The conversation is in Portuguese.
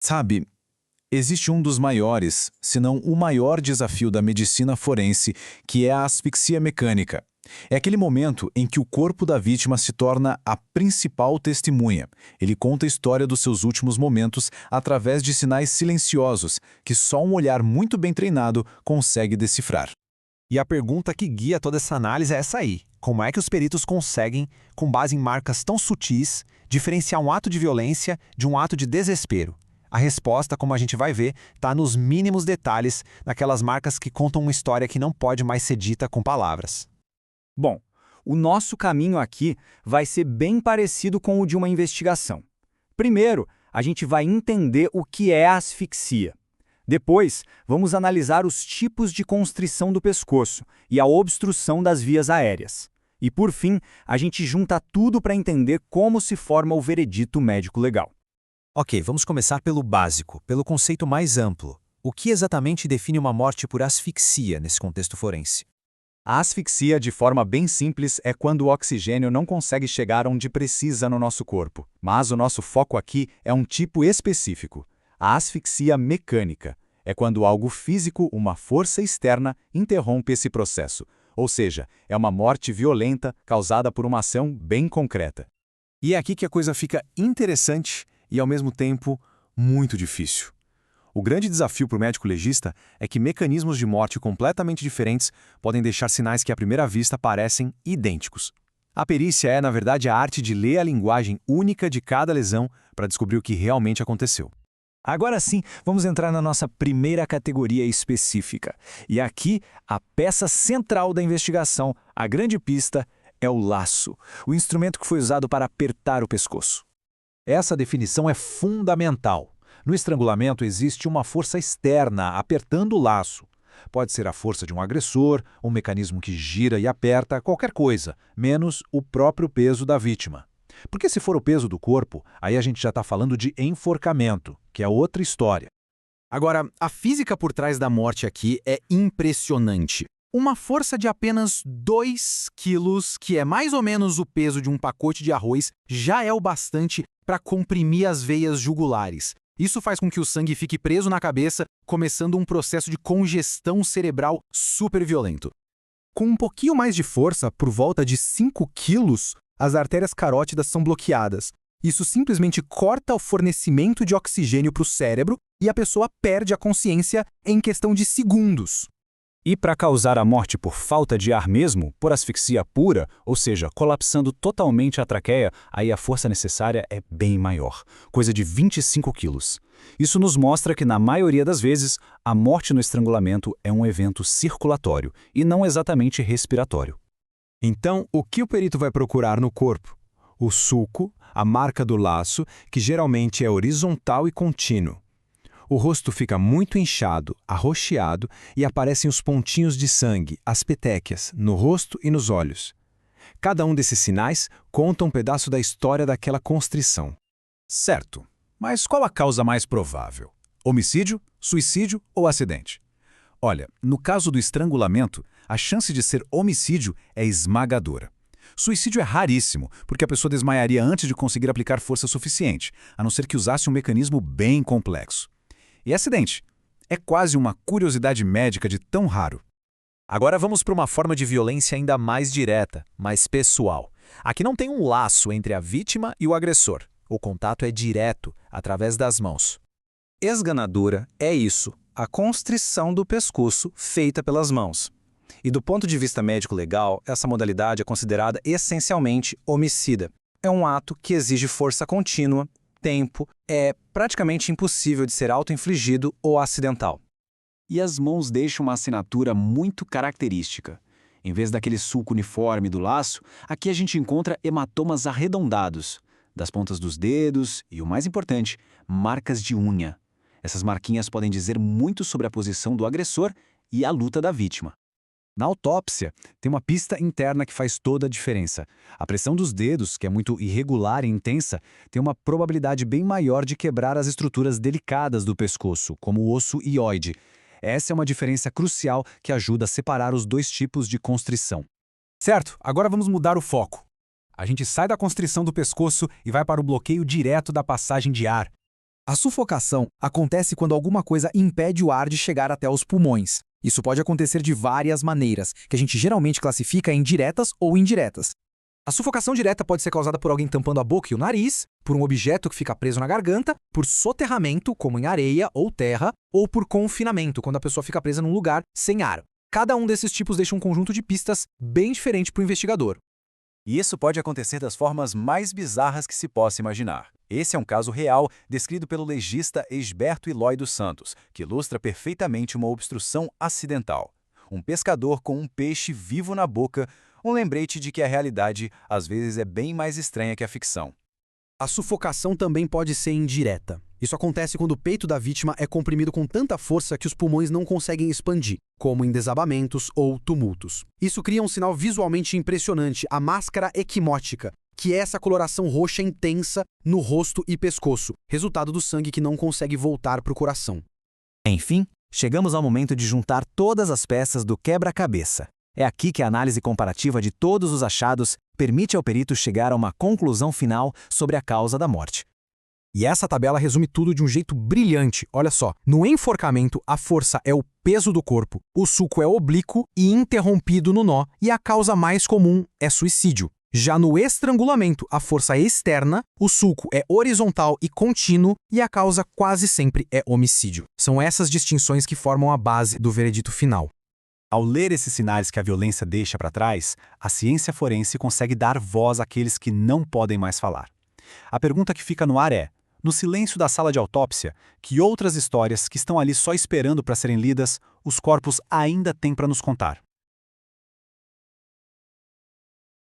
Sabe, existe um dos maiores, se não o maior desafio da medicina forense, que é a asfixia mecânica. É aquele momento em que o corpo da vítima se torna a principal testemunha. Ele conta a história dos seus últimos momentos através de sinais silenciosos que só um olhar muito bem treinado consegue decifrar. E a pergunta que guia toda essa análise é essa aí. Como é que os peritos conseguem, com base em marcas tão sutis, diferenciar um ato de violência de um ato de desespero? A resposta, como a gente vai ver, está nos mínimos detalhes, naquelas marcas que contam uma história que não pode mais ser dita com palavras. Bom, o nosso caminho aqui vai ser bem parecido com o de uma investigação. Primeiro, a gente vai entender o que é a asfixia. Depois, vamos analisar os tipos de constrição do pescoço e a obstrução das vias aéreas. E, por fim, a gente junta tudo para entender como se forma o veredito médico legal. Ok, vamos começar pelo básico, pelo conceito mais amplo. O que exatamente define uma morte por asfixia nesse contexto forense? A asfixia, de forma bem simples, é quando o oxigênio não consegue chegar onde precisa no nosso corpo. Mas o nosso foco aqui é um tipo específico. A asfixia mecânica é quando algo físico, uma força externa, interrompe esse processo. Ou seja, é uma morte violenta causada por uma ação bem concreta. E é aqui que a coisa fica interessante e, ao mesmo tempo, muito difícil. O grande desafio para o médico legista é que mecanismos de morte completamente diferentes podem deixar sinais que à primeira vista parecem idênticos. A perícia é, na verdade, a arte de ler a linguagem única de cada lesão para descobrir o que realmente aconteceu. Agora sim, vamos entrar na nossa primeira categoria específica. E aqui, a peça central da investigação, a grande pista, é o laço, o instrumento que foi usado para apertar o pescoço. Essa definição é fundamental. No estrangulamento existe uma força externa apertando o laço. Pode ser a força de um agressor, um mecanismo que gira e aperta, qualquer coisa, menos o próprio peso da vítima. Porque se for o peso do corpo, aí a gente já está falando de enforcamento, que é outra história. Agora, a física por trás da morte aqui é impressionante. Uma força de apenas 2 quilos, que é mais ou menos o peso de um pacote de arroz, já é o bastante para comprimir as veias jugulares. Isso faz com que o sangue fique preso na cabeça, começando um processo de congestão cerebral super violento. Com um pouquinho mais de força, por volta de 5 quilos, as artérias carótidas são bloqueadas. Isso simplesmente corta o fornecimento de oxigênio para o cérebro e a pessoa perde a consciência em questão de segundos. E para causar a morte por falta de ar mesmo, por asfixia pura, ou seja, colapsando totalmente a traqueia, aí a força necessária é bem maior, coisa de 25 quilos. Isso nos mostra que, na maioria das vezes, a morte no estrangulamento é um evento circulatório e não exatamente respiratório. Então, o que o perito vai procurar no corpo? O sulco, a marca do laço, que geralmente é horizontal e contínuo. O rosto fica muito inchado, arroxeado e aparecem os pontinhos de sangue, as petequias, no rosto e nos olhos. Cada um desses sinais conta um pedaço da história daquela constrição. Certo, mas qual a causa mais provável? Homicídio, suicídio ou acidente? Olha, no caso do estrangulamento, a chance de ser homicídio é esmagadora. Suicídio é raríssimo, porque a pessoa desmaiaria antes de conseguir aplicar força suficiente, a não ser que usasse um mecanismo bem complexo. E acidente? É quase uma curiosidade médica de tão raro. Agora vamos para uma forma de violência ainda mais direta, mais pessoal. Aqui não tem um laço entre a vítima e o agressor. O contato é direto, através das mãos. Esganadura é isso, a constrição do pescoço feita pelas mãos. E do ponto de vista médico-legal, essa modalidade é considerada essencialmente homicida. É um ato que exige força contínua, tempo, é praticamente impossível de ser auto-infligido ou acidental. E as mãos deixam uma assinatura muito característica. Em vez daquele sulco uniforme do laço, aqui a gente encontra hematomas arredondados, das pontas dos dedos e, o mais importante, marcas de unha. Essas marquinhas podem dizer muito sobre a posição do agressor e a luta da vítima. Na autópsia, tem uma pista interna que faz toda a diferença. A pressão dos dedos, que é muito irregular e intensa, tem uma probabilidade bem maior de quebrar as estruturas delicadas do pescoço, como o osso hioide. Essa é uma diferença crucial que ajuda a separar os dois tipos de constrição. Certo, agora vamos mudar o foco. A gente sai da constrição do pescoço e vai para o bloqueio direto da passagem de ar. A sufocação acontece quando alguma coisa impede o ar de chegar até os pulmões. Isso pode acontecer de várias maneiras, que a gente geralmente classifica em diretas ou indiretas. A sufocação direta pode ser causada por alguém tampando a boca e o nariz, por um objeto que fica preso na garganta, por soterramento, como em areia ou terra, ou por confinamento, quando a pessoa fica presa num lugar sem ar. Cada um desses tipos deixa um conjunto de pistas bem diferente para o investigador. E isso pode acontecer das formas mais bizarras que se possa imaginar. Esse é um caso real descrito pelo legista Esberto Ilói dos Santos, que ilustra perfeitamente uma obstrução acidental. Um pescador com um peixe vivo na boca, um lembrete de que a realidade às vezes é bem mais estranha que a ficção. A sufocação também pode ser indireta. Isso acontece quando o peito da vítima é comprimido com tanta força que os pulmões não conseguem expandir, como em desabamentos ou tumultos. Isso cria um sinal visualmente impressionante, a máscara equimótica, que é essa coloração roxa intensa no rosto e pescoço, resultado do sangue que não consegue voltar para o coração. Enfim, chegamos ao momento de juntar todas as peças do quebra-cabeça. É aqui que a análise comparativa de todos os achados permite ao perito chegar a uma conclusão final sobre a causa da morte. E essa tabela resume tudo de um jeito brilhante. Olha só, no enforcamento, a força é o peso do corpo, o sulco é oblíquo e interrompido no nó, e a causa mais comum é suicídio. Já no estrangulamento, a força é externa, o sulco é horizontal e contínuo, e a causa quase sempre é homicídio. São essas distinções que formam a base do veredito final. Ao ler esses sinais que a violência deixa para trás, a ciência forense consegue dar voz àqueles que não podem mais falar. A pergunta que fica no ar é: no silêncio da sala de autópsia, que outras histórias que estão ali só esperando para serem lidas, os corpos ainda têm para nos contar?